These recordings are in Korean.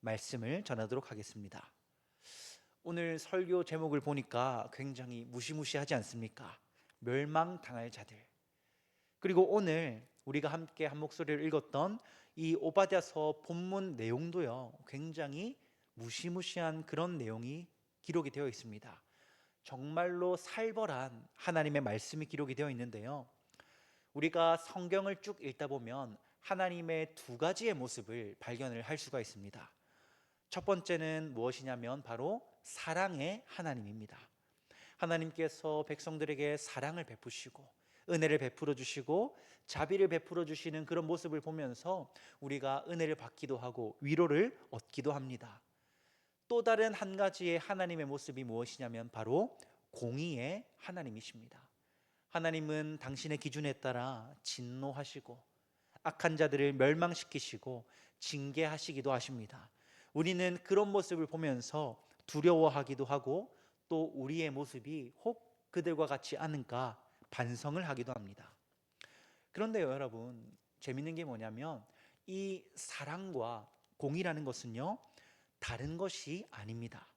말씀을 전하도록 하겠습니다. 오늘 설교 제목을 보니까 굉장히 무시무시하지 않습니까? 멸망당할 자들. 그리고 오늘 우리가 함께 한 목소리를 읽었던 이 오바댜서 본문 내용도요, 굉장히 무시무시한 그런 내용이 기록이 되어 있습니다. 정말로 살벌한 하나님의 말씀이 기록이 되어 있는데요, 우리가 성경을 쭉 읽다 보면 하나님의 두 가지의 모습을 발견을 할 수가 있습니다. 첫 번째는 무엇이냐면 바로 사랑의 하나님입니다. 하나님께서 백성들에게 사랑을 베푸시고 은혜를 베풀어 주시고 자비를 베풀어 주시는 그런 모습을 보면서 우리가 은혜를 받기도 하고 위로를 얻기도 합니다. 또 다른 한 가지의 하나님의 모습이 무엇이냐면 바로 공의의 하나님이십니다. 하나님은 당신의 기준에 따라 진노하시고 악한 자들을 멸망시키시고 징계하시기도 하십니다. 우리는 그런 모습을 보면서 두려워하기도 하고 또 우리의 모습이 혹 그들과 같지 않은가 반성을 하기도 합니다. 그런데요, 여러분, 재밌는 게 뭐냐면 이 사랑과 공의라는 것은요, 다른 것이 아닙니다.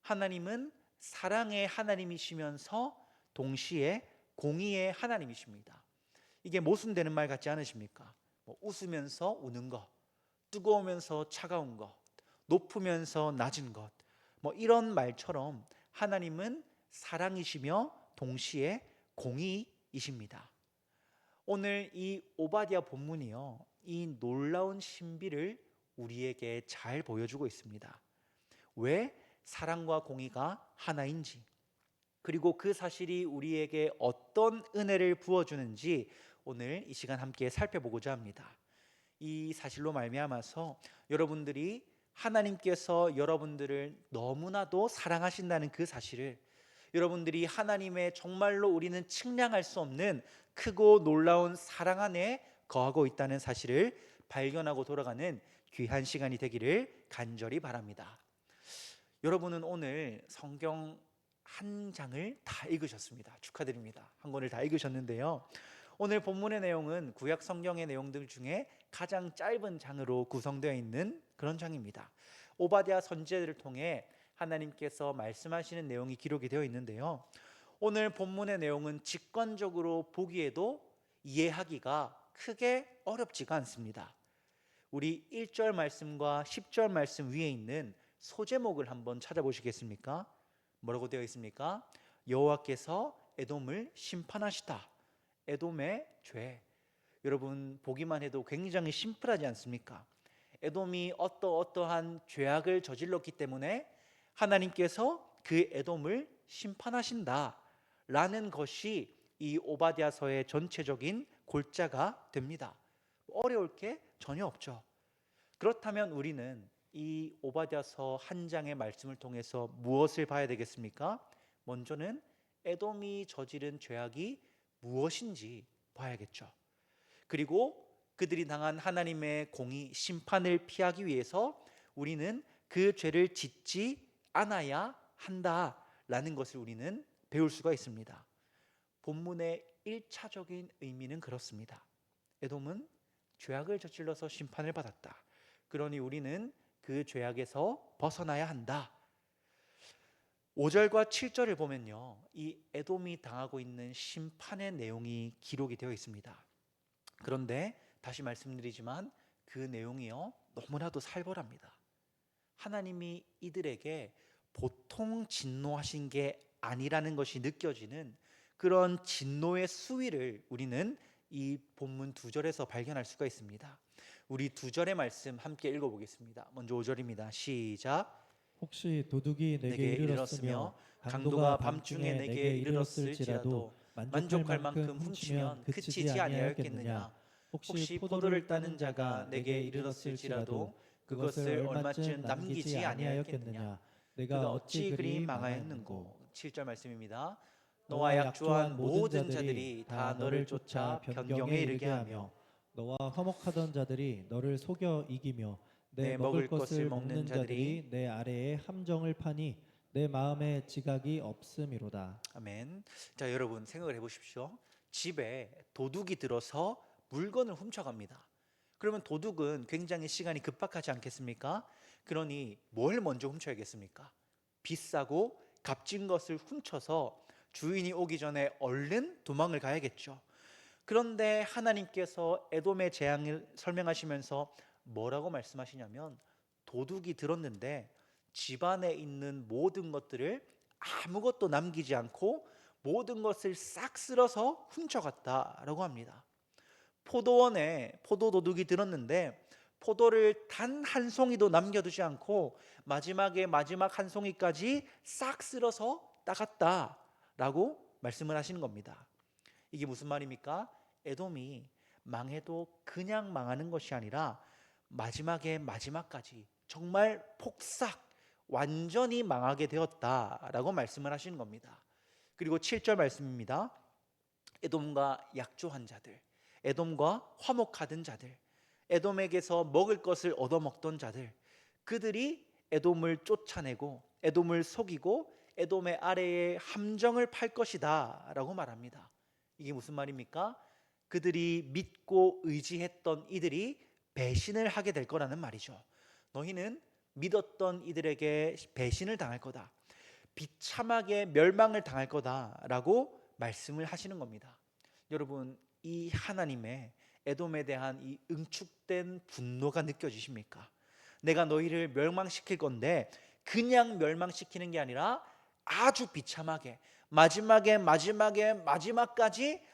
하나님은 사랑의 하나님이시면서 동시에 공의의 하나님이십니다. 이게 모순되는 말 같지 않으십니까? 웃으면서 우는 것, 뜨거우면서 차가운 것, 높으면서 낮은 것, 이런 말처럼 하나님은 사랑이시며 동시에 공의이십니다. 오늘 이 오바댜 본문이요, 이 놀라운 신비를 우리에게 잘 보여주고 있습니다. 왜 사랑과 공의가 하나인지, 그리고 그 사실이 우리에게 어떤 은혜를 부어주는지 오늘 이 시간 함께 살펴보고자 합니다. 이 사실로 말미암아서 여러분들이 하나님께서 여러분들을 너무나도 사랑하신다는 그 사실을, 여러분들이 하나님의 정말로 우리는 측량할 수 없는 크고 놀라운 사랑 안에 거하고 있다는 사실을 발견하고 돌아가는 귀한 시간이 되기를 간절히 바랍니다. 여러분은 오늘 성경 한 장을 다 읽으셨습니다. 축하드립니다. 한 권을 다 읽으셨는데요, 오늘 본문의 내용은 구약 성경의 내용들 중에 가장 짧은 장으로 구성되어 있는 그런 장입니다. 오바댜 선지자를 통해 하나님께서 말씀하시는 내용이 기록이 되어 있는데요, 오늘 본문의 내용은 직관적으로 보기에도 이해하기가 크게 어렵지가 않습니다. 우리 1절 말씀과 10절 말씀 위에 있는 소제목을 한번 찾아보시겠습니까? 뭐라고 되어 있습니까? 여호와께서 에돔을 심판하시다. 에돔의 죄. 여러분, 보기만 해도 굉장히 심플하지 않습니까? 에돔이 어떠한 죄악을 저질렀기 때문에 하나님께서 그 에돔을 심판하신다 라는 것이 이 오바댜서의 전체적인 골자가 됩니다. 어려울 게 전혀 없죠. 그렇다면 우리는 이 오바댜서 한 장의 말씀을 통해서 무엇을 봐야 되겠습니까? 먼저는 에돔이 저지른 죄악이 무엇인지 봐야겠죠. 그리고 그들이 당한 하나님의 공의 심판을 피하기 위해서 우리는 그 죄를 짓지 않아야 한다라는 것을 우리는 배울 수가 있습니다. 본문의 1차적인 의미는 그렇습니다. 에돔은 죄악을 저질러서 심판을 받았다. 그러니 우리는 그 죄악에서 벗어나야 한다. 5절과 7절을 보면요, 이 에돔이 당하고 있는 심판의 내용이 기록이 되어 있습니다. 그런데 다시 말씀드리지만 그 내용이요, 너무나도 살벌합니다. 하나님이 이들에게 보통 진노하신 게 아니라는 것이 느껴지는 그런 진노의 수위를 우리는 이 본문 2절에서 발견할 수가 있습니다. 우리 2절의 말씀 함께 읽어보겠습니다. 먼저 5절입니다. 시작. 혹시 도둑이 내게 이르렀으며 강도가 강도가 밤중에 밤중에 내게 내게 이르렀을지라도 만족할 만족할 만큼 만큼 훔치면 훔치면 그치지 그치지 아니하였겠느냐. 아니하였겠느냐. 혹시 혹시 포도를 따는 자가 내게 이르렀을지라도 그것을 얼마쯤 남기지 아니하였겠느냐. 그가 내가 어찌 어찌 그리 그리 망하였는고. 망하였는고. 7절 말씀입니다. 너와 너와 약조한 약조한 모든 모든 자들이 자들이 다 다 너를 너를 쫓아 쫓아 변경에 변경에 이르게 이르게 하며 하며 너와 화목하던 자들이 너를 속여 이기며 내 내 먹을 먹을 것을 것을 먹는 먹는 자들이. 자들이 내 아래에 함정을 파니 내 마음에 지각이 없음이로다. 아멘. 자, 여러분 생각을 해보십시오. 집에 도둑이 들어서 물건을 훔쳐갑니다. 그러면 도둑은 굉장히 시간이 급박하지 않겠습니까? 그러니 뭘 먼저 훔쳐야겠습니까? 비싸고 값진 것을 훔쳐서 주인이 오기 전에 얼른 도망을 가야겠죠. 그런데 하나님께서 에돔의 재앙을 설명하시면서 뭐라고 말씀하시냐면, 도둑이 들었는데 집안에 있는 모든 것들을 아무것도 남기지 않고 모든 것을 싹 쓸어서 훔쳐갔다라고 합니다. 포도원에 포도 도둑이 들었는데 포도를 단 한 송이도 남겨두지 않고 마지막에 마지막 한 송이까지 싹 쓸어서 따갔다라고 말씀을 하시는 겁니다. 이게 무슨 말입니까? 에돔이 망해도 그냥 망하는 것이 아니라 마지막에 마지막까지 정말 폭삭 완전히 망하게 되었다라고 말씀을 하시는 겁니다. 그리고 7절 말씀입니다. 에돔과 약조한 자들, 에돔과 화목하던 자들, 에돔에게서 먹을 것을 얻어먹던 자들, 그들이 에돔을 쫓아내고 에돔을 속이고 에돔의 아래에 함정을 팔 것이다 라고 말합니다. 이게 무슨 말입니까? 그들이 믿고 의지했던 이들이 배신을 하게 될 거라는 말이죠. 너희는 믿었던 이들에게 배신을 당할 거다, 비참하게 멸망을 당할 거다라고 말씀을 하시는 겁니다. 여러분, 이 하나님의 에돔에 대한 이 응축된 분노가 느껴지십니까? 내가 너희를 멸망시킬 건데 그냥 멸망시키는 게 아니라 아주 비참하게 마지막까지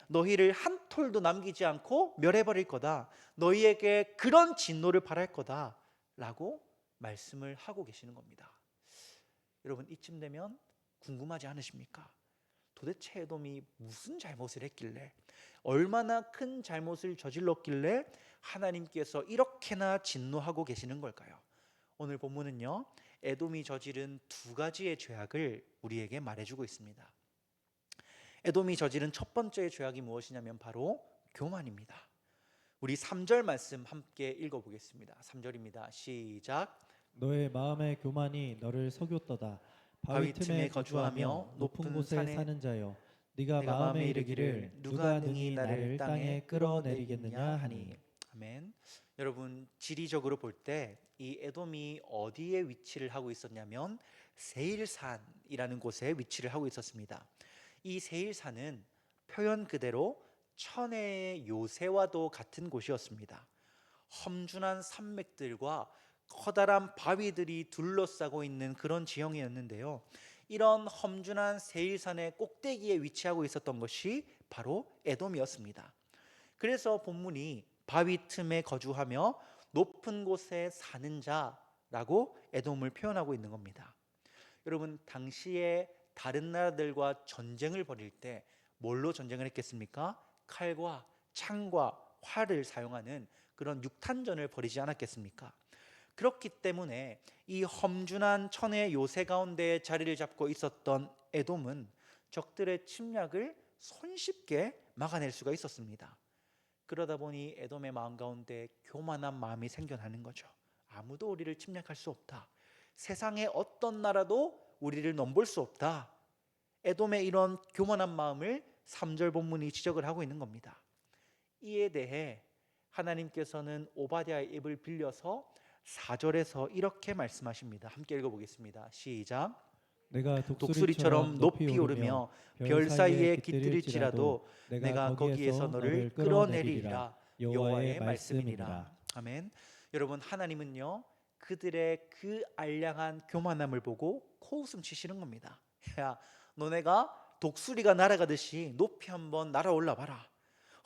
너희를 한 톨도 남기지 않고 멸해버릴 거다, 너희에게 그런 진노를 발할 거다 라고 말씀을 하고 계시는 겁니다. 여러분, 이쯤 되면 궁금하지 않으십니까? 도대체 에돔이 무슨 잘못을 했길래, 얼마나 큰 잘못을 저질렀길래 하나님께서 이렇게나 진노하고 계시는 걸까요? 오늘 본문은요, 에돔이 저지른 두 가지의 죄악을 우리에게 말해주고 있습니다. 에돔이 저지른 첫 번째의 죄악이 무엇이냐면 바로 교만입니다. 우리 3절 말씀 함께 읽어보겠습니다. 3절입니다. 시작. 너의 마음의 교만이 너를 속였도다. 바위 틈에 거주하며 높은 곳에 산에 사는 자여, 네가 내가 마음에 이르기를 누가 능히 나를 땅에 끌어내리겠느냐 하니. 아멘. 여러분, 지리적으로 볼 때 이 에돔이 어디에 위치를 하고 있었냐면 세일산이라는 곳에 위치를 하고 있었습니다. 이 세일산은 표현 그대로 천혜의 요새와도 같은 곳이었습니다. 험준한 산맥들과 커다란 바위들이 둘러싸고 있는 그런 지형이었는데요, 이런 험준한 세일산의 꼭대기에 위치하고 있었던 것이 바로 에돔이었습니다. 그래서 본문이 바위 틈에 거주하며 높은 곳에 사는 자라고 에돔을 표현하고 있는 겁니다. 여러분, 당시에 다른 나라들과 전쟁을 벌일 때 뭘로 전쟁을 했겠습니까? 칼과 창과 활을 사용하는 그런 육탄전을 벌이지 않았겠습니까? 그렇기 때문에 이 험준한 천의 요새 가운데 자리를 잡고 있었던 에돔은 적들의 침략을 손쉽게 막아낼 수가 있었습니다. 그러다 보니 에돔의 마음 가운데 교만한 마음이 생겨나는 거죠. 아무도 우리를 침략할 수 없다, 세상의 어떤 나라도 우리를 넘볼 수 없다. 에돔의 이런 교만한 마음을 3절 본문이 지적을 하고 있는 겁니다. 이에 대해 하나님께서는 오바댜의 입을 빌려서 4절에서 이렇게 말씀하십니다. 함께 읽어보겠습니다. 시작. 내가 독수리처럼 높이 오르며 별 사이에 깃들일지라도 내가 거기에서 너를 끌어내리리라. 여호와의 말씀이니라. 아멘. 여러분, 하나님은요, 그들의 그 알량한 교만함을 보고 코웃음 치시는 겁니다. 야, 너네가 독수리가 날아가듯이 높이 한번 날아올라 봐라.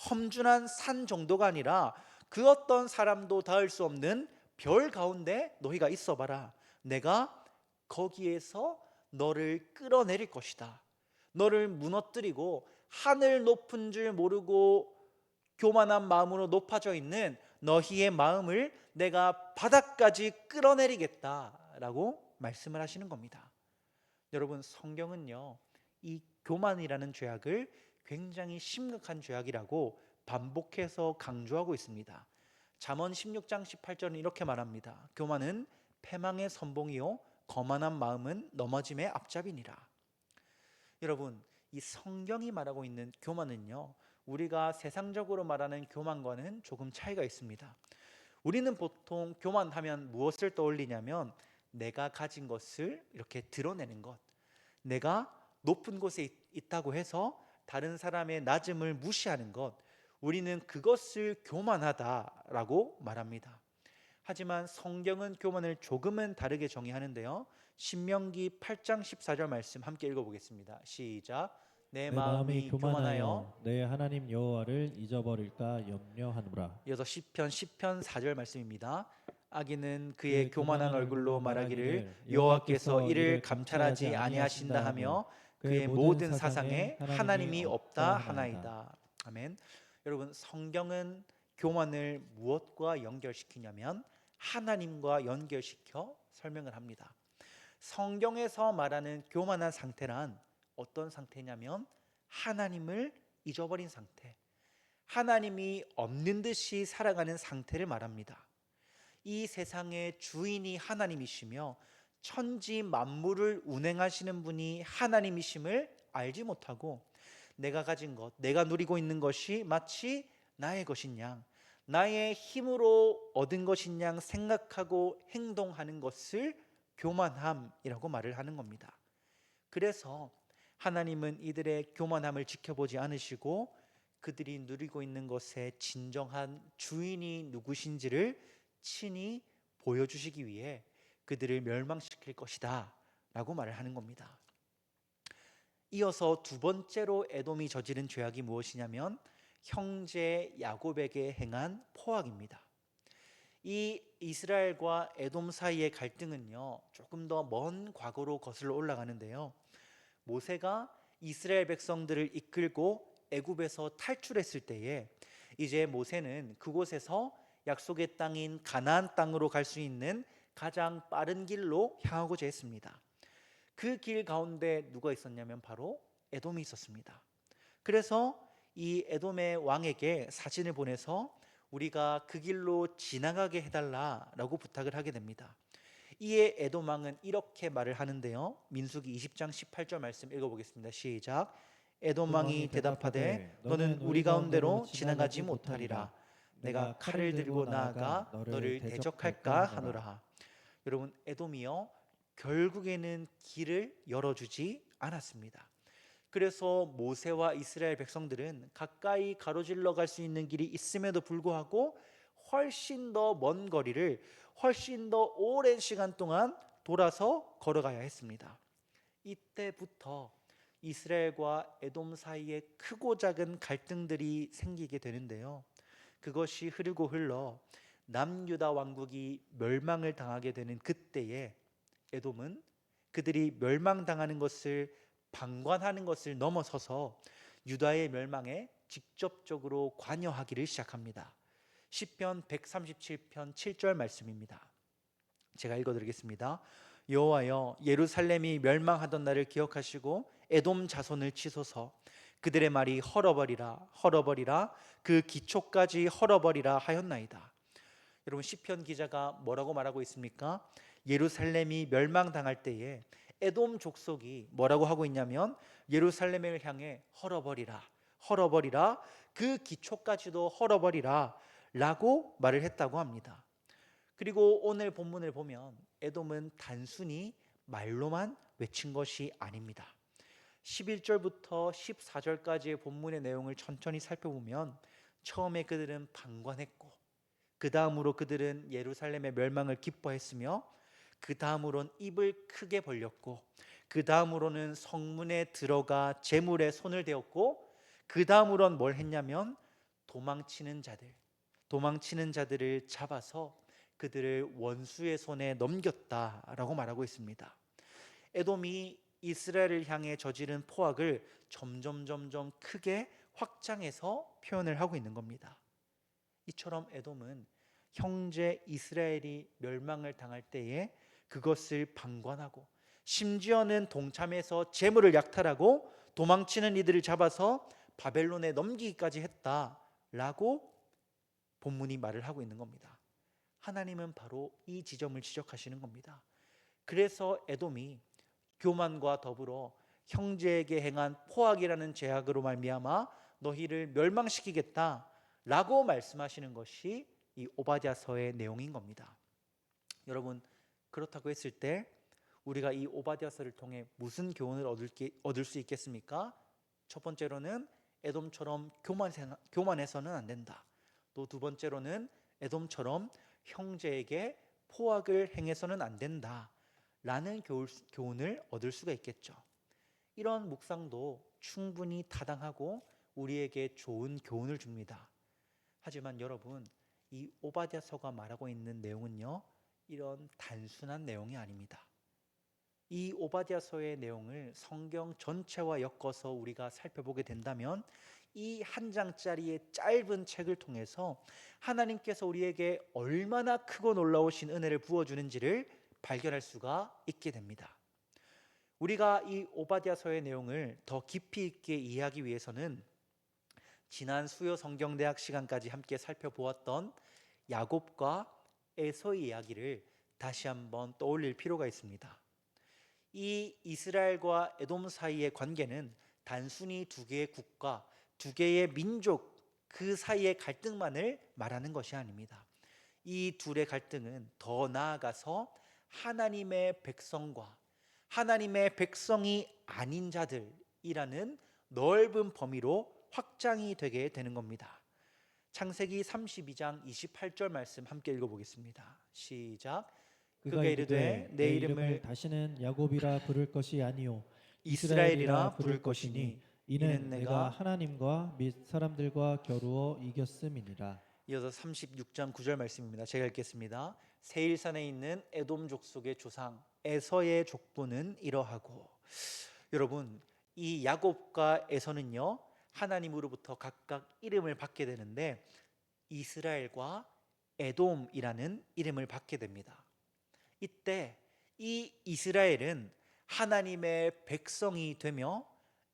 험준한 산 정도가 아니라 그 어떤 사람도 닿을 수 없는 별 가운데 너희가 있어 봐라. 내가 거기에서 너를 끌어내릴 것이다. 너를 무너뜨리고 하늘 높은 줄 모르고 교만한 마음으로 높아져 있는 너희의 마음을 내가 바닥까지 끌어내리겠다라고 말씀을 하시는 겁니다. 여러분, 성경은요, 이 교만이라는 죄악을 굉장히 심각한 죄악이라고 반복해서 강조하고 있습니다. 잠언 16장 18절은 이렇게 말합니다. 교만은 패망의 선봉이요 거만한 마음은 넘어짐의 앞잡이니라. 여러분, 이 성경이 말하고 있는 교만은요, 우리가 세상적으로 말하는 교만과는 조금 차이가 있습니다. 우리는 보통 교만하면 무엇을 떠올리냐면 내가 가진 것을 이렇게 드러내는 것, 내가 높은 곳에 있다고 해서 다른 사람의 낮음을 무시하는 것, 우리는 그것을 교만하다라고 말합니다. 하지만 성경은 교만을 조금은 다르게 정의하는데요. 신명기 8장 14절 말씀 함께 읽어보겠습니다. 시작. 내 내 마음이 교만하여. 내 하나님 여호와를 잊어버릴까 염려하노라. 이어서 시편 10편 4절 말씀입니다. 악인은 그의 교만한 얼굴로 말하기를 여호와께서 이를 감찰하지 아니하신다 하며 그의 모든 사상에 하나님이 없다 하나이다. 아멘. 여러분, 성경은 교만을 무엇과 연결시키냐면 하나님과 연결시켜 설명을 합니다. 성경에서 말하는 교만한 상태란 어떤 상태냐면 하나님을 잊어버린 상태, 하나님이 없는 듯이 살아가는 상태를 말합니다. 이 세상의 주인이 하나님이시며 천지 만물을 운행하시는 분이 하나님이심을 알지 못하고 내가 가진 것, 내가 누리고 있는 것이 마치 나의 것인 양, 나의 힘으로 얻은 것인 양 생각하고 행동하는 것을 교만함이라고 말을 하는 겁니다. 그래서 하나님은 이들의 교만함을 지켜보지 않으시고 그들이 누리고 있는 것의 진정한 주인이 누구신지를 친히 보여주시기 위해 그들을 멸망시킬 것이다 라고 말을 하는 겁니다. 이어서 두 번째로 에돔이 저지른 죄악이 무엇이냐면 형제 야곱에게 행한 포악입니다. 이 이스라엘과 에돔 사이의 갈등은요, 조금 더 먼 과거로 거슬러 올라가는데요. 모세가 이스라엘 백성들을 이끌고 애굽에서 탈출했을 때에 이제 모세는 그곳에서 약속의 땅인 가나안 땅으로 갈 수 있는 가장 빠른 길로 향하고자 했습니다. 그 길 가운데 누가 있었냐면 바로 에돔이 있었습니다. 그래서 이 에돔의 왕에게 사진을 보내서 우리가 그 길로 지나가게 해달라라고 부탁을 하게 됩니다. 이에 에돔 왕은 이렇게 말을 하는데요. 민수기 20장 18절 말씀 읽어보겠습니다. 시작. 에돔 왕이 대답하되 너는 우리 가운데로 지나가지 못하리라. 내가 칼을 들고 나아가 너를 대적할까 하노라. 여러분, 에돔이요 결국에는 길을 열어주지 않았습니다. 그래서 모세와 이스라엘 백성들은 가까이 가로질러 갈 수 있는 길이 있음에도 불구하고 훨씬 더 먼 거리를 훨씬 더 오랜 시간 동안 돌아서 걸어가야 했습니다. 이때부터 이스라엘과 에돔 사이에 크고 작은 갈등들이 생기게 되는데요. 그것이 흐르고 흘러 남유다 왕국이 멸망을 당하게 되는 그때에 에돔은 그들이 멸망당하는 것을 방관하는 것을 넘어서서 유다의 멸망에 직접적으로 관여하기를 시작합니다. 시편 137편 7절 말씀입니다. 제가 읽어드리겠습니다. 여호와여, 예루살렘이 멸망하던 날을 기억하시고 에돔 자손을 치소서. 그들의 말이 헐어버리라 헐어버리라 그 기초까지 헐어버리라 하였나이다. 여러분, 시편 기자가 뭐라고 말하고 있습니까? 예루살렘이 멸망당할 때에 에돔 족속이 뭐라고 하고 있냐면 예루살렘을 향해 헐어버리라 헐어버리라 그 기초까지도 헐어버리라 라고 말을 했다고 합니다. 그리고 오늘 본문을 보면 에돔은 단순히 말로만 외친 것이 아닙니다. 11절부터 14절까지의 본문의 내용을 천천히 살펴보면 처음에 그들은 방관했고 그 다음으로 그들은 예루살렘의 멸망을 기뻐했으며 그 다음으로는 입을 크게 벌렸고 그 다음으로는 성문에 들어가 제물에 손을 대었고 그 다음으로는 뭘 했냐면 도망치는 자들을 잡아서 그들을 원수의 손에 넘겼다라고 말하고 있습니다. 에돔이 이스라엘을 향해 저지른 포악을 점점 크게 확장해서 표현을 하고 있는 겁니다. 이처럼 에돔은 형제 이스라엘이 멸망을 당할 때에 그것을 방관하고 심지어는 동참해서 재물을 약탈하고 도망치는 이들을 잡아서 바벨론에 넘기기까지 했다라고 본문이 말을 하고 있는 겁니다. 하나님은 바로 이 지점을 지적하시는 겁니다. 그래서 에돔이 교만과 더불어 형제에게 행한 포악이라는 죄악으로 말미암아 너희를 멸망시키겠다라고 말씀하시는 것이 이 오바댜서의 내용인 겁니다. 여러분, 그렇다고 했을 때 우리가 이 오바댜서를 통해 무슨 교훈을 얻을 수 있겠습니까? 첫 번째로는 에돔처럼 교만해서는 안 된다. 또 두 번째로는 에돔처럼 형제에게 포악을 행해서는 안 된다 라는 교훈을 얻을 수가 있겠죠. 이런 묵상도 충분히 타당하고 우리에게 좋은 교훈을 줍니다. 하지만 여러분, 이 오바댜서가 말하고 있는 내용은요, 이런 단순한 내용이 아닙니다. 이 오바댜서의 내용을 성경 전체와 엮어서 우리가 살펴보게 된다면 이 한 장짜리의 짧은 책을 통해서 하나님께서 우리에게 얼마나 크고 놀라우신 은혜를 부어주는지를 발견할 수가 있게 됩니다. 우리가 이 오바댜서의 내용을 더 깊이 있게 이해하기 위해서는 지난 수요 성경대학 시간까지 함께 살펴보았던 야곱과 에서의 이야기를 다시 한번 떠올릴 필요가 있습니다. 이 이스라엘과 에돔 사이의 관계는 단순히 두 개의 국가, 두 개의 민족 그 사이의 갈등만을 말하는 것이 아닙니다. 이 둘의 갈등은 더 나아가서 하나님의 백성과 하나님의 백성이 아닌 자들이라는 넓은 범위로 확장이 되게 되는 겁니다. 창세기 32장 28절 말씀 함께 읽어보겠습니다. 시작. 그가 이르되 내 이름을 다시는 야곱이라 부를 것이 아니요 이스라엘이라 부를 것이니 이는 내가 하나님과 및 사람들과 겨루어 이겼음이니라. 이어서 36장 9절 말씀입니다. 제가 읽겠습니다. 세일산에 있는 에돔 족속의 조상 에서의 족보는 이러하고. 여러분, 이 야곱과 에서는요, 하나님으로부터 각각 이름을 받게 되는데 이스라엘과 에돔이라는 이름을 받게 됩니다. 이때 이 이스라엘은 하나님의 백성이 되며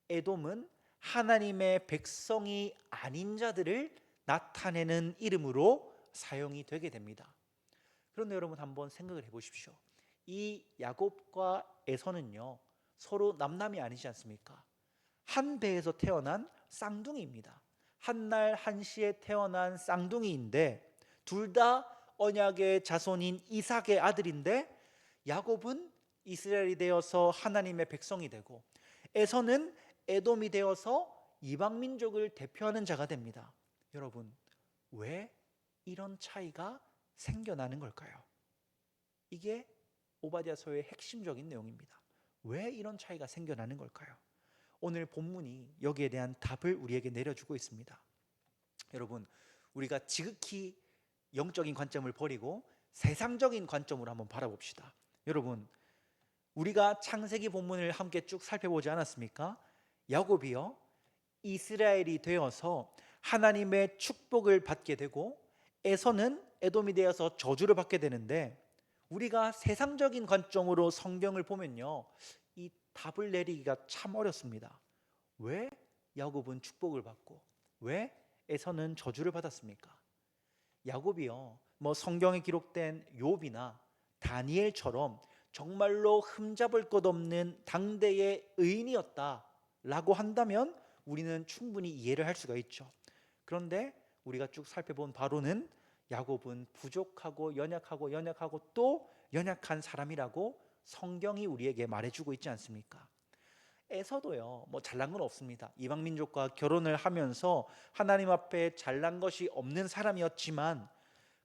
에돔은 하나님의 백성이 아닌 자들을 나타내는 이름으로 사용이 되게 됩니다. 그런데 여러분 한번 생각을 해보십시오. 이 야곱과 에서는요, 서로 남남이 아니지 않습니까? 한 배에서 태어난 쌍둥이입니다. 한날 한시에 태어난 쌍둥이인데 둘 다 언약의 자손인 이삭의 아들인데 야곱은 이스라엘이 되어서 하나님의 백성이 되고 에서는 에돔이 되어서 이방 민족을 대표하는 자가 됩니다. 여러분, 왜 이런 차이가 생겨나는 걸까요? 이게 오바댜서의 핵심적인 내용입니다. 왜 이런 차이가 생겨나는 걸까요? 오늘 본문이 여기에 대한 답을 우리에게 내려주고 있습니다. 여러분, 우리가 지극히 영적인 관점을 버리고 세상적인 관점으로 한번 바라봅시다. 여러분, 우리가 창세기 본문을 함께 쭉 살펴보지 않았습니까? 야곱이요, 이스라엘이 되어서 하나님의 축복을 받게 되고 에서는 에돔이 되어서 저주를 받게 되는데 우리가 세상적인 관점으로 성경을 보면요, 이 답을 내리기가 참 어렵습니다. 왜 야곱은 축복을 받고 왜 에서는 저주를 받았습니까? 야곱이요, 성경에 기록된 욥이나 다니엘처럼 정말로 흠잡을 것 없는 당대의 의인이었다라고 한다면 우리는 충분히 이해를 할 수가 있죠. 그런데 우리가 쭉 살펴본 바로는 야곱은 부족하고 연약하고 또 연약한 사람이라고 성경이 우리에게 말해주고 있지 않습니까? 에서도요, 잘난 건 없습니다. 이방 민족과 결혼을 하면서 하나님 앞에 잘난 것이 없는 사람이었지만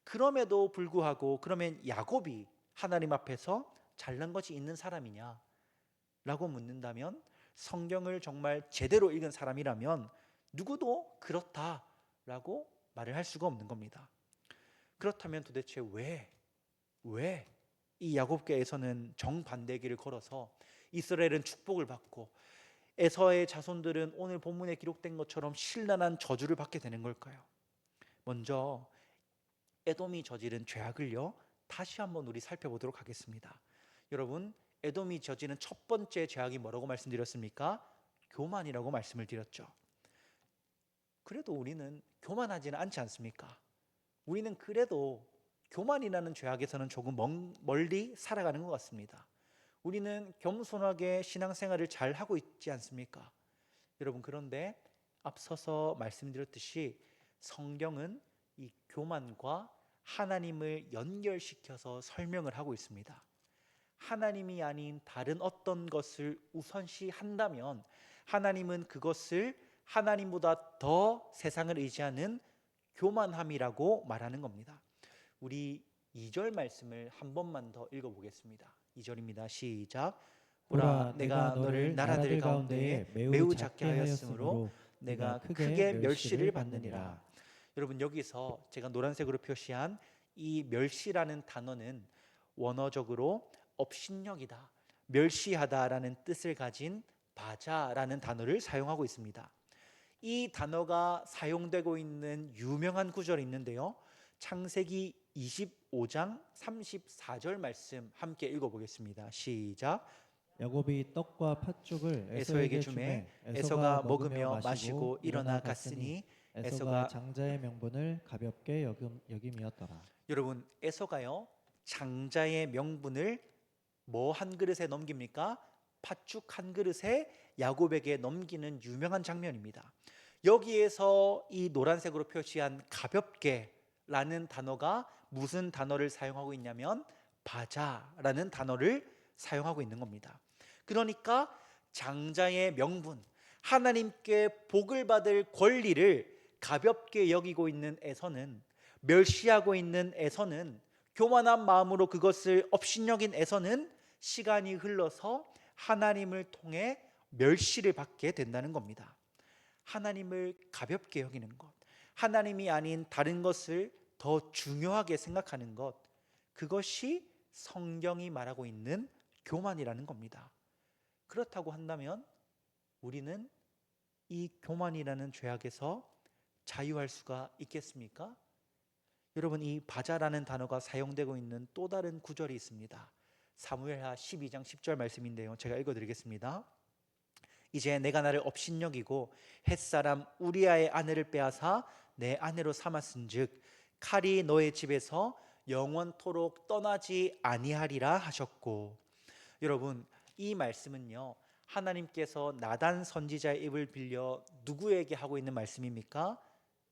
그럼에도 불구하고 그러면 야곱이 하나님 앞에서 잘난 것이 있는 사람이냐? 라고 묻는다면 성경을 정말 제대로 읽은 사람이라면 누구도 그렇다라고 말을 할 수가 없는 겁니다. 그렇다면 도대체 왜 이 야곱과 에서는 정반대의 길을 걸어서 이스라엘은 축복을 받고 에서의 자손들은 오늘 본문에 기록된 것처럼 신랄한 저주를 받게 되는 걸까요? 먼저 에돔이 저지른 죄악을요, 다시 한번 우리 살펴보도록 하겠습니다. 여러분, 에돔이 저지른 첫 번째 죄악이 뭐라고 말씀드렸습니까? 교만이라고 말씀을 드렸죠. 그래도 우리는 교만하지는 않지 않습니까? 우리는 그래도 교만이라는 죄악에서는 조금 멀리 살아가는 것 같습니다. 우리는 겸손하게 신앙생활을 잘 하고 있지 않습니까? 여러분, 그런데 앞서서 말씀드렸듯이 성경은 이 교만과 하나님을 연결시켜서 설명을 하고 있습니다. 하나님이 아닌 다른 어떤 것을 우선시한다면 하나님은 그것을 하나님보다 더 세상을 의지하는 교만함이라고 말하는 겁니다. 우리 2절 말씀을 한 번만 더 읽어보겠습니다. 2절입니다. 시작. 보라, 내가 너를 나라들 가운데에 매우 작게 하였으므로 내가 크게 멸시를 받느니라. 여러분, 여기서 제가 노란색으로 표시한 이 멸시라는 단어는 원어적으로 업신여기다, 멸시하다라는 뜻을 가진 바자라는 단어를 사용하고 있습니다. 이 단어가 사용되고 있는 유명한 구절이 있는데요. 창세기 25장 34절 말씀 함께 읽어보겠습니다. 시작. 야곱이 떡과 팥죽을 에서에게 에서에게 주매 주매 에서가 먹으며 마시고 일어나 갔으니 에서가 장자의 명분을 가볍게 여김이었더라. 여러분, 에서가요 장자의 명분을 뭐 한 그릇에 넘깁니까? 팥죽 한 그릇에 야곱에게 넘기는 유명한 장면입니다. 여기에서 이 노란색으로 표시한 가볍게라는 단어가 무슨 단어를 사용하고 있냐면 바자라는 단어를 사용하고 있는 겁니다. 그러니까 장자의 명분, 하나님께 복을 받을 권리를 가볍게 여기고 있는 에서는, 멸시하고 있는 에서는, 교만한 마음으로 그것을 업신여긴 에서는 시간이 흘러서 하나님을 통해 멸시를 받게 된다는 겁니다. 하나님을 가볍게 여기는 것, 하나님이 아닌 다른 것을 더 중요하게 생각하는 것, 그것이 성경이 말하고 있는 교만이라는 겁니다. 그렇다고 한다면 우리는 이 교만이라는 죄악에서 자유할 수가 있겠습니까? 여러분, 이 바자라는 단어가 사용되고 있는 또 다른 구절이 있습니다. 사무엘하 12장 10절 말씀인데요, 제가 읽어드리겠습니다. 이제 내가 나를 업신여기고 햇사람 우리아의 아내를 빼앗아 내 아내로 삼았은즉 칼이 너의 집에서 영원토록 떠나지 아니하리라 하셨고. 여러분, 이 말씀은요 하나님께서 나단 선지자의 입을 빌려 누구에게 하고 있는 말씀입니까?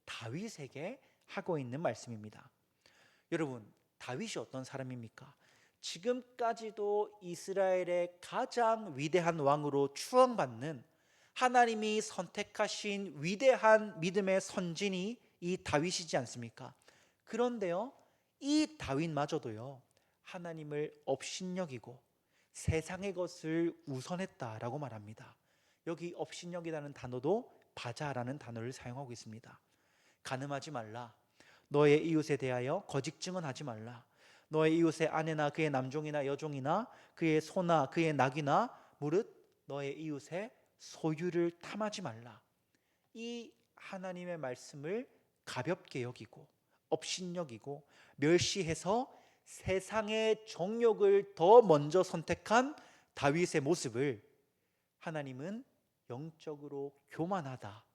다윗에게 하고 있는 말씀입니다. 여러분, 다윗이 어떤 사람입니까? 지금까지도 이스라엘의 가장 위대한 왕으로 추앙받는, 하나님이 선택하신 위대한 믿음의 선진이 이 다윗이지 않습니까? 그런데요, 이 다윗마저도요 하나님을 업신여기고 세상의 것을 우선했다라고 말합니다. 여기 업신여기라는 단어도 바자라는 단어를 사용하고 있습니다. 간음하지 말라, 너의 이웃에 대하여 거짓 증언하지 말라, 너의 이웃의 아내나 그의 남종이나 여종이나 그의 소나 그의 낙이나 무릇 너의 이웃의 소유를 탐하지 말라. 이 하나님의 말씀을 가볍게 여기고 업신여기고 멸시해서 세상의 정욕을 더 먼저 선택한 다윗의 모습을 하나님은 영적으로 교만하다,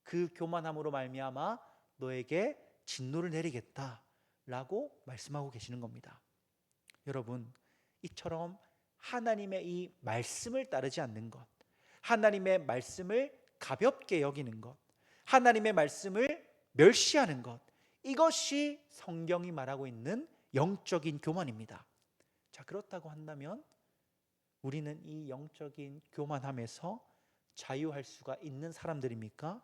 그 교만함으로 말미암아 너에게 진노를 내리겠다라고 말씀하고 계시는 겁니다. 여러분, 이처럼 하나님의 이 말씀을 따르지 않는 것, 하나님의 말씀을 가볍게 여기는 것, 하나님의 말씀을 멸시하는 것, 이것이 성경이 말하고 있는 영적인 교만입니다. 자, 그렇다고 한다면 우리는 이 영적인 교만함에서 자유할 수가 있는 사람들입니까?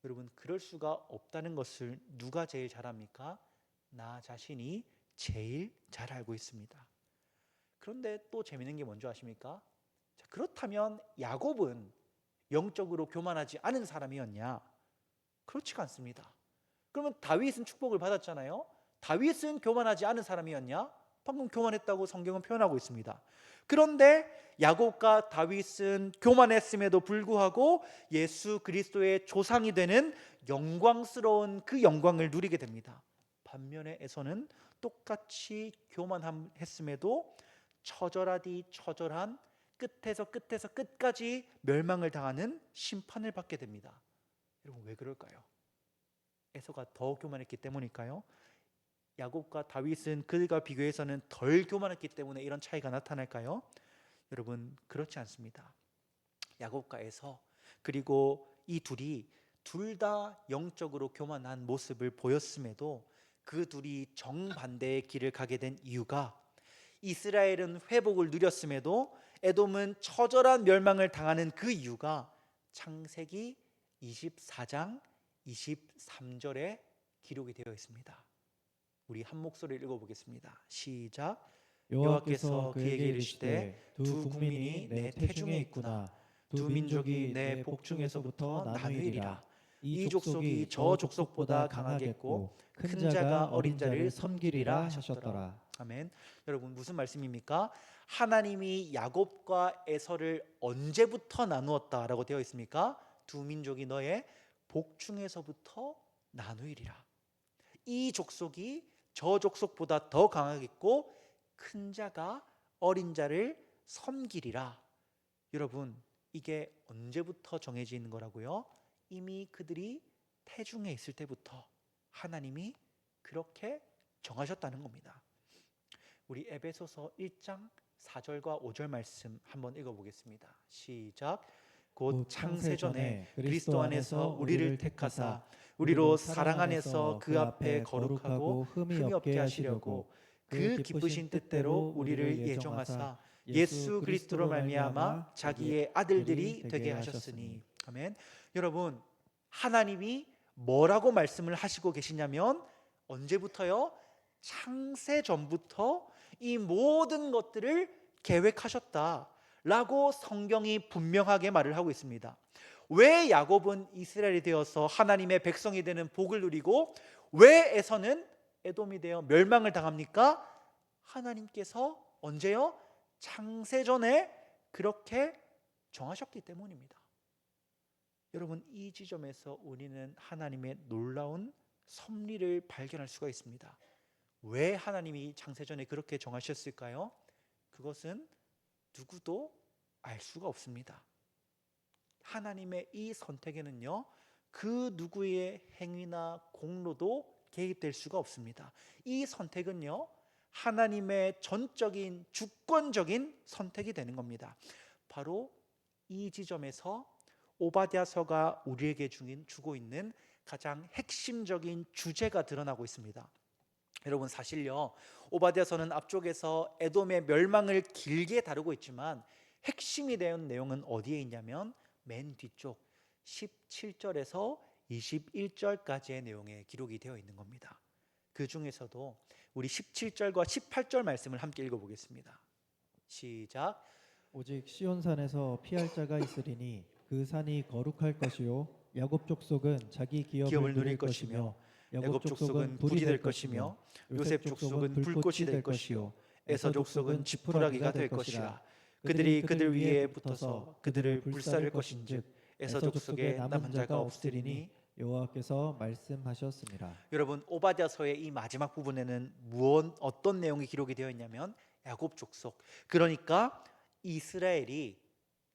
여러분, 그럴 수가 없다는 것을 누가 제일 잘 압니까? 나 자신이 제일 잘 알고 있습니다. 그런데 또 재밌는 게 뭔지 아십니까? 자, 그렇다면 야곱은 영적으로 교만하지 않은 사람이었냐? 그렇지가 않습니다. 그러면 다윗은 축복을 받았잖아요. 다윗은 교만하지 않은 사람이었냐? 방금 교만했다고 성경은 표현하고 있습니다. 그런데 야곱과 다윗은 교만했음에도 불구하고 예수 그리스도의 조상이 되는 영광스러운 그 영광을 누리게 됩니다. 반면에 에서는 똑같이 교만했음에도 처절하디 처절한, 끝에서 끝까지 멸망을 당하는 심판을 받게 됩니다. 여러분, 왜 그럴까요? 에서가 더 교만했기 때문일까요? 야곱과 다윗은 그들과 비교해서는 덜 교만했기 때문에 이런 차이가 나타날까요? 여러분, 그렇지 않습니다. 야곱과 에서, 그리고 이 둘이 둘 다 영적으로 교만한 모습을 보였음에도 그 둘이 정반대의 길을 가게 된 이유가 이스라엘은 회복을 누렸음에도 에돔은 처절한 멸망을 당하는 그 이유가 창세기 24장 23절에 기록이 되어 있습니다. 우리 한 목소리를 읽어보겠습니다. 시작. 여호와께서 그에게 이르시되 두 국민이 내 태중에 있구나. 두 민족이 내 복중에서부터 나누리라. 이 족속이 저 족속보다 강하겠고 큰 자가 어린 자를 섬기리라 하셨더라. 아멘. 여러분 무슨 말씀입니까? 하나님이 야곱과 에서를 언제부터 나누었다라고 되어 있습니까? 두 민족이 너의 복중에서부터 나누리라. 이 족속이 저 족속보다 더 강하겠고 큰 자가 어린 자를 섬기리라. 여러분 이게 언제부터 정해져 있는 거라고요? 이미 그들이 태중에 있을 때부터 하나님이 그렇게 정하셨다는 겁니다. 우리 에베소서 1장 4절과 5절 말씀 한번 읽어보겠습니다. 시작. 곧 창세전에 그리스도 안에서 우리를 택하사 우리로 사랑 안에서 그 앞에 거룩하고 흠이 없게 하시려고 그 기쁘신 뜻대로 우리를 예정하사 예수 그리스도로 말미암아 자기의 아들들이 되게 하셨으니. 아멘. 여러분 하나님이 뭐라고 말씀을 하시고 계시냐면 언제부터요? 창세 전부터 이 모든 것들을 계획하셨다라고 성경이 분명하게 말을 하고 있습니다. 왜 야곱은 이스라엘이 되어서 하나님의 백성이 되는 복을 누리고 왜 에서는 에돔이 되어 멸망을 당합니까? 하나님께서 언제요? 창세전에 그렇게 정하셨기 때문입니다. 여러분 이 지점에서 우리는 하나님의 놀라운 섭리를 발견할 수가 있습니다. 왜 하나님이 창세전에 그렇게 정하셨을까요? 그것은 누구도 알 수가 없습니다. 하나님의 이 선택에는요 그 누구의 행위나 공로도 개입될 수가 없습니다. 이 선택은요 하나님의 전적인 주권적인 선택이 되는 겁니다. 바로 이 지점에서 오바댜서가 우리에게 주고 있는 가장 핵심적인 주제가 드러나고 있습니다. 여러분 사실요 오바댜서는 앞쪽에서 에돔의 멸망을 길게 다루고 있지만 핵심이 되는 내용은 어디에 있냐면 맨 뒤쪽 17절에서 21절까지의 내용에 기록이 되어 있는 겁니다. 그 중에서도 우리 17절과 18절 말씀을 함께 읽어보겠습니다. 시작. 오직 시온산에서 피할 자가 있으리니 그 산이 거룩할 것이요 야곱 족속은 자기 기업을 누릴 것이며 야곱 족속은 불이 될 것이며 요셉 족속은 불꽃이 될 것이요 에서 족속은 지푸라기가 될 것이라. 그들이 그들 위에 붙어서 그들을 불사를 것인즉 에서 족속에 남은 자가 없으리니 여호와께서 말씀하셨습니다. 여러분 오바댜서의 이 마지막 부분에는 어떤 내용이 기록이 되어 있냐면 야곱 족속, 그러니까 이스라엘이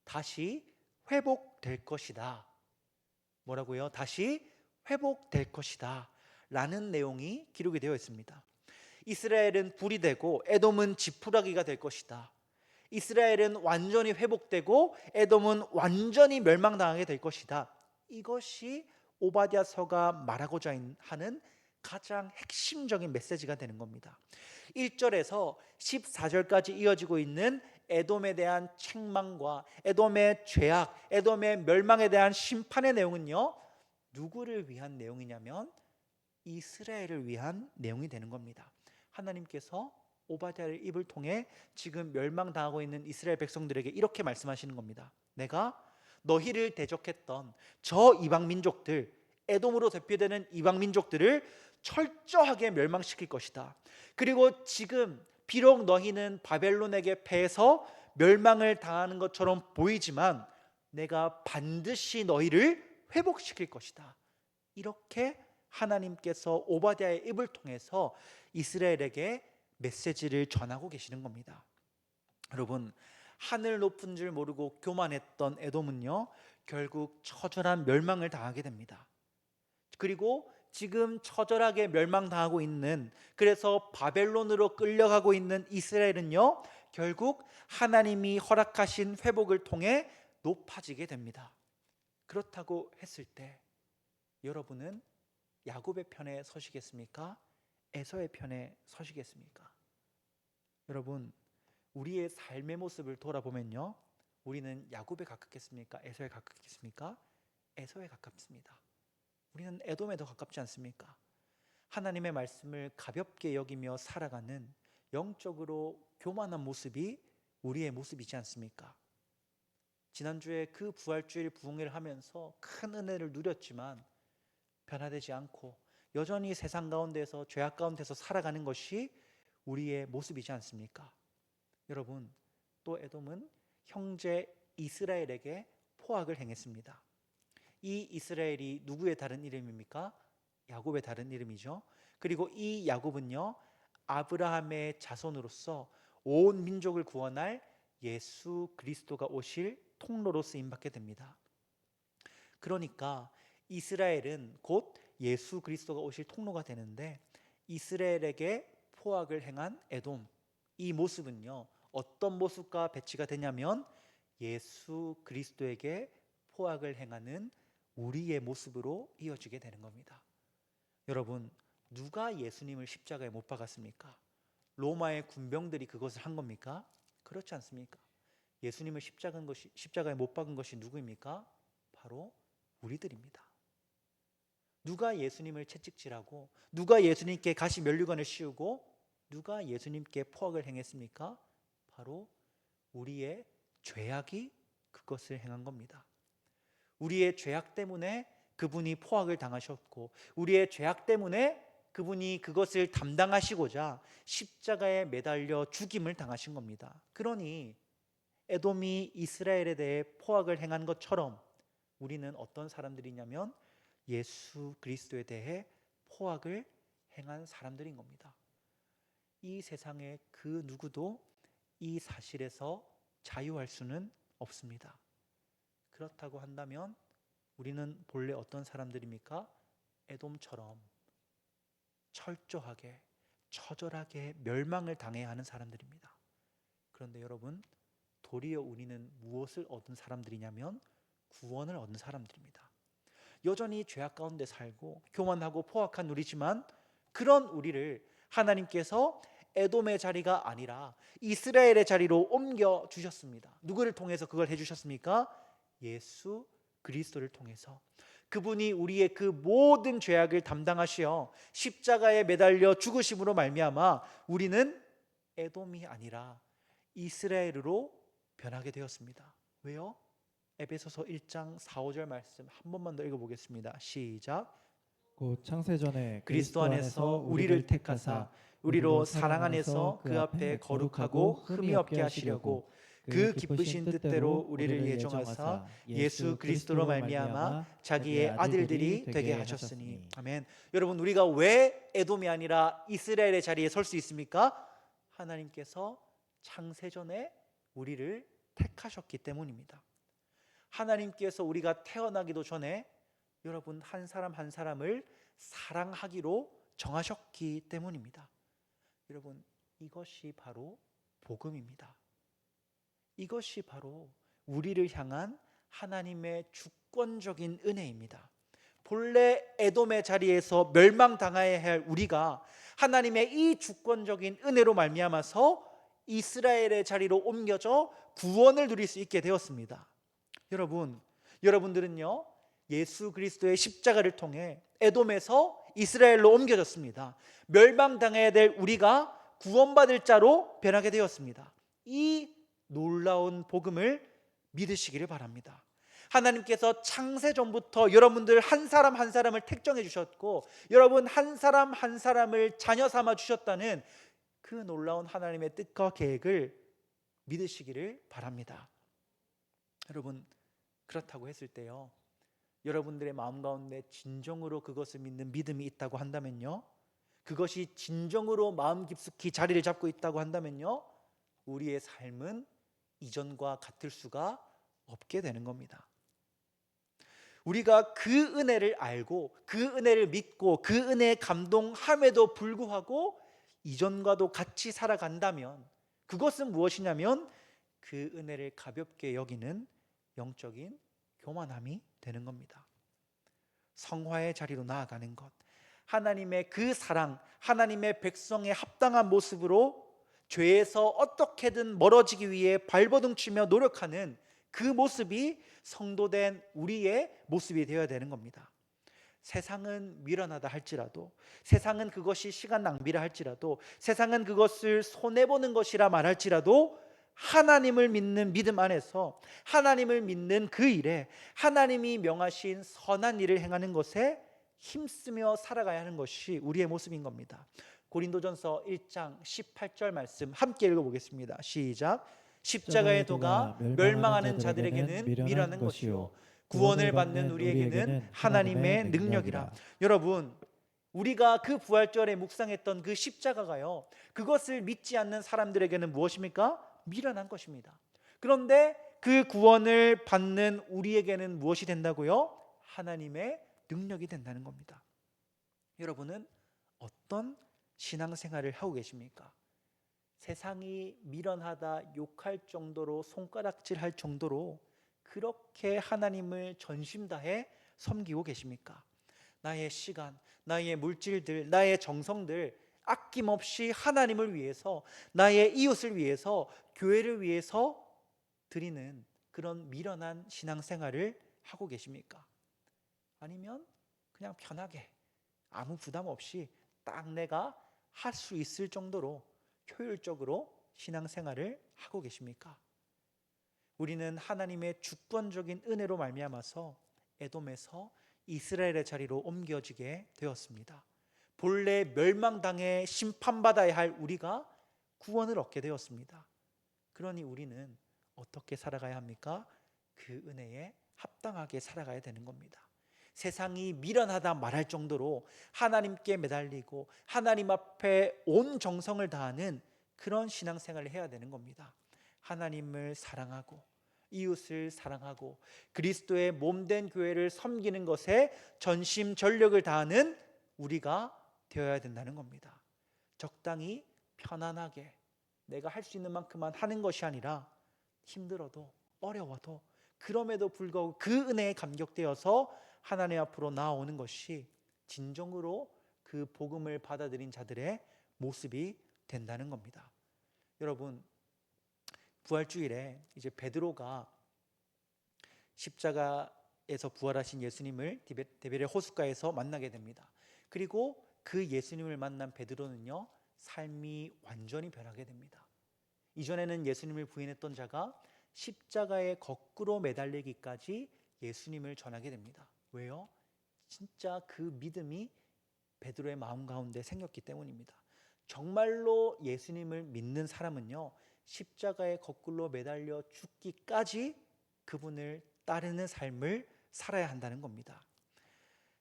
다시 회복될 것이다. 뭐라고요? 다시 회복될 것이다 라는 내용이 기록이 되어 있습니다. 이스라엘은 불이 되고 에돔은 지푸라기가 될 것이다. 이스라엘은 완전히 회복되고 에돔은 완전히 멸망당하게 될 것이다. 이것이 오바댜서가 말하고자 하는 가장 핵심적인 메시지가 되는 겁니다. 1절에서 14절까지 이어지고 있는 에돔에 대한 책망과 에돔의 죄악, 에돔의 멸망에 대한 심판의 내용은요 누구를 위한 내용이냐면 이스라엘을 위한 내용이 되는 겁니다. 하나님께서 오바댜의 입을 통해 지금 멸망당하고 있는 이스라엘 백성들에게 이렇게 말씀하시는 겁니다. 내가 너희를 대적했던 저 이방 민족들, 에돔으로 대표되는 이방 민족들을 철저하게 멸망시킬 것이다. 그리고 지금 비록 너희는 바벨론에게 패해서 멸망을 당하는 것처럼 보이지만 내가 반드시 너희를 회복시킬 것이다. 이렇게 하나님께서 오바댜의 입을 통해서 이스라엘에게 메시지를 전하고 계시는 겁니다. 여러분 하늘 높은 줄 모르고 교만했던 에돔은요 결국 처절한 멸망을 당하게 됩니다. 그리고 지금 처절하게 멸망당하고 있는, 그래서 바벨론으로 끌려가고 있는 이스라엘은요 결국 하나님이 허락하신 회복을 통해 높아지게 됩니다. 그렇다고 했을 때 여러분은 야곱의 편에 서시겠습니까? 에서의 편에 서시겠습니까? 여러분, 우리의 삶의 모습을 돌아보면요, 우리는 야곱에 가깝겠습니까? 에서에 가깝겠습니까? 에서에 가깝습니다. 우리는 에돔에 더 가깝지 않습니까? 하나님의 말씀을 가볍게 여기며 살아가는 영적으로 교만한 모습이 우리의 모습이지 않습니까? 지난주에 그 부활주일 부흥회를 하면서 큰 은혜를 누렸지만 변화되지 않고 여전히 세상 가운데서 죄악 가운데서 살아가는 것이 우리의 모습이지 않습니까? 여러분, 또 에돔은 형제 이스라엘에게 포악을 행했습니다. 이 이스라엘이 누구의 다른 이름입니까? 야곱의 다른 이름이죠. 그리고 이 야곱은요, 아브라함의 자손으로서 온 민족을 구원할 예수 그리스도가 오실 통로로 쓰임받게 됩니다. 그러니까 이스라엘은 곧 예수 그리스도가 오실 통로가 되는데, 이스라엘에게 포악을 행한 에돔, 이 모습은요, 어떤 모습과 배치가 되냐면 예수 그리스도에게 포악을 행하는 우리의 모습으로 이어지게 되는 겁니다. 여러분, 누가 예수님을 십자가에 못 박았습니까? 로마의 군병들이 그것을 한 겁니까? 그렇지 않습니까? 예수님을 십자가에 못 박은 것이 누구입니까? 바로 우리들입니다. 누가 예수님을 채찍질하고, 누가 예수님께 가시 면류관을 씌우고, 누가 예수님께 포악을 행했습니까? 바로 우리의 죄악이 그것을 행한 겁니다. 우리의 죄악 때문에 그분이 포악을 당하셨고, 우리의 죄악 때문에 그분이 그것을 담당하시고자 십자가에 매달려 죽임을 당하신 겁니다. 그러니 에돔이 이스라엘에 대해 포악을 행한 것처럼 우리는 어떤 사람들이냐면 예수 그리스도에 대해 포악을 행한 사람들인 겁니다. 이 세상에 그 누구도 이 사실에서 자유할 수는 없습니다. 그렇다고 한다면 우리는 본래 어떤 사람들입니까? 에돔처럼 철저하게, 처절하게 멸망을 당해야 하는 사람들입니다. 그런데 여러분, 도리어 우리는 무엇을 얻은 사람들이냐면 구원을 얻은 사람들입니다. 여전히 죄악 가운데 살고 교만하고 포악한 우리지만, 그런 우리를 하나님께서 에돔의 자리가 아니라 이스라엘의 자리로 옮겨 주셨습니다. 누구를 통해서 그걸 해주셨습니까? 예수 그리스도를 통해서. 그분이 우리의 그 모든 죄악을 담당하시어 십자가에 매달려 죽으심으로 말미암아 우리는 에돔이 아니라 이스라엘으로 변하게 되었습니다. 왜요? 에베소서 1장 4, 5절 말씀 한 번만 더 읽어보겠습니다. 시작. 곧 창세전에 그리스도 안에서 우리를 택하사 우리로 사랑 안에서 그 앞에 거룩하고 흠이 없게 하시려고 그 기쁘신 뜻대로 우리를 예정하사 예수 그리스도로 말미암아 자기의 아들들이 되게 하셨으니. 아멘. 여러분, 우리가 왜 에돔이 아니라 이스라엘의 자리에 설 수 있습니까? 하나님께서 창세전에 우리를 택하셨기 때문입니다. 하나님께서 우리가 태어나기도 전에 여러분 한 사람 한 사람을 사랑하기로 정하셨기 때문입니다. 여러분, 이것이 바로 복음입니다. 이것이 바로 우리를 향한 하나님의 주권적인 은혜입니다. 본래 에돔의 자리에서 멸망당해야 할 우리가 하나님의 이 주권적인 은혜로 말미암아서 이스라엘의 자리로 옮겨져 구원을 누릴 수 있게 되었습니다. 여러분들은요, 예수 그리스도의 십자가를 통해 에돔에서 이스라엘로 옮겨졌습니다. 멸망당해야 될 우리가 구원받을 자로 변하게 되었습니다. 이 놀라운 복음을 믿으시기를 바랍니다. 하나님께서 창세전부터 여러분들 한 사람 한 사람을 택정해 주셨고, 여러분 한 사람 한 사람을 자녀 삼아 주셨다는 그 놀라운 하나님의 뜻과 계획을 믿으시기를 바랍니다. 여러분, 그렇다고 했을 때요, 여러분들의 마음 가운데 진정으로 그것을 믿는 믿음이 있다고 한다면요, 그것이 진정으로 마음 깊숙이 자리를 잡고 있다고 한다면요, 우리의 삶은 이전과 같을 수가 없게 되는 겁니다. 우리가 그 은혜를 알고 그 은혜를 믿고 그 은혜에 감동함에도 불구하고 이전과도 같이 살아간다면 그것은 무엇이냐면 그 은혜를 가볍게 여기는 영적인 교만함이 되는 겁니다. 성화의 자리로 나아가는 것, 하나님의 그 사랑, 하나님의 백성의 합당한 모습으로 죄에서 어떻게든 멀어지기 위해 발버둥치며 노력하는 그 모습이 성도된 우리의 모습이 되어야 되는 겁니다. 세상은 미련하다 할지라도, 세상은 그것이 시간 낭비라 할지라도, 세상은 그것을 손해보는 것이라 말할지라도, 하나님을 믿는 믿음 안에서 하나님을 믿는 그 일에, 하나님이 명하신 선한 일을 행하는 것에 힘쓰며 살아가야 하는 것이 우리의 모습인 겁니다. 고린도전서 1장 18절 말씀 함께 읽어보겠습니다. 시작. 십자가의 도가 멸망하는 자들에게는 미련한 것이요 구원을 받는 우리에게는 하나님의 능력이라. 여러분, 우리가 그 부활절에 묵상했던 그 십자가가요, 그것을 믿지 않는 사람들에게는 무엇입니까? 미련한 것입니다. 그런데 그 구원을 받는 우리에게는 무엇이 된다고요? 하나님의 능력이 된다는 겁니다. 여러분은 어떤 신앙생활을 하고 계십니까? 세상이 미련하다 욕할 정도로, 손가락질할 정도로 그렇게 하나님을 전심 다해 섬기고 계십니까? 나의 시간, 나의 물질들, 나의 정성들 아낌없이 하나님을 위해서, 나의 이웃을 위해서, 교회를 위해서 드리는 그런 미련한 신앙생활을 하고 계십니까? 아니면 그냥 편하게 아무 부담 없이 딱 내가 할 수 있을 정도로 효율적으로 신앙생활을 하고 계십니까? 우리는 하나님의 주권적인 은혜로 말미암아서 에돔에서 이스라엘의 자리로 옮겨지게 되었습니다. 본래 멸망당해 심판받아야 할 우리가 구원을 얻게 되었습니다. 그러니 우리는 어떻게 살아가야 합니까? 그 은혜에 합당하게 살아가야 되는 겁니다. 세상이 미련하다 말할 정도로 하나님께 매달리고 하나님 앞에 온 정성을 다하는 그런 신앙생활을 해야 되는 겁니다. 하나님을 사랑하고 이웃을 사랑하고 그리스도의 몸된 교회를 섬기는 것에 전심전력을 다하는 우리가 되어야 된다는 겁니다. 적당히 편안하게 내가 할 수 있는 만큼만 하는 것이 아니라 힘들어도 어려워도 그럼에도 불구하고 그 은혜에 감격되어서 하나님 앞으로 나아오는 것이 진정으로 그 복음을 받아들인 자들의 모습이 된다는 겁니다. 여러분, 부활주일에 이제 베드로가 십자가에서 부활하신 예수님을 디베레 호숫가에서 만나게 됩니다. 그리고 그 예수님을 만난 베드로는요, 삶이 완전히 변하게 됩니다. 이전에는 예수님을 부인했던 자가 십자가에 거꾸로 매달리기까지 예수님을 전하게 됩니다. 왜요? 진짜 그 믿음이 베드로의 마음 가운데 생겼기 때문입니다. 정말로 예수님을 믿는 사람은요, 십자가에 거꾸로 매달려 죽기까지 그분을 따르는 삶을 살아야 한다는 겁니다.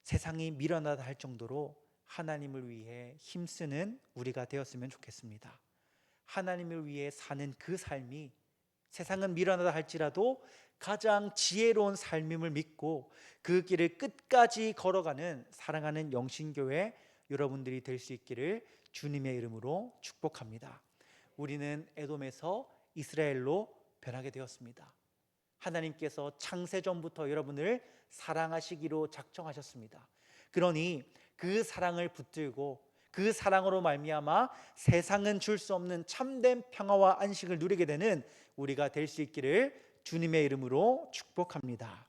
세상이 미련하다 할 정도로 하나님을 위해 힘쓰는 우리가 되었으면 좋겠습니다. 하나님을 위해 사는 그 삶이 세상은 미련하다 할지라도 가장 지혜로운 삶임을 믿고 그 길을 끝까지 걸어가는 사랑하는 영신교회 여러분들이 될 수 있기를 주님의 이름으로 축복합니다. 우리는 에돔에서 이스라엘로 변하게 되었습니다. 하나님께서 창세전부터 여러분을 사랑하시기로 작정하셨습니다. 그러니 그 사랑을 붙들고 그 사랑으로 말미암아 세상은 줄 수 없는 참된 평화와 안식을 누리게 되는 우리가 될 수 있기를 주님의 이름으로 축복합니다.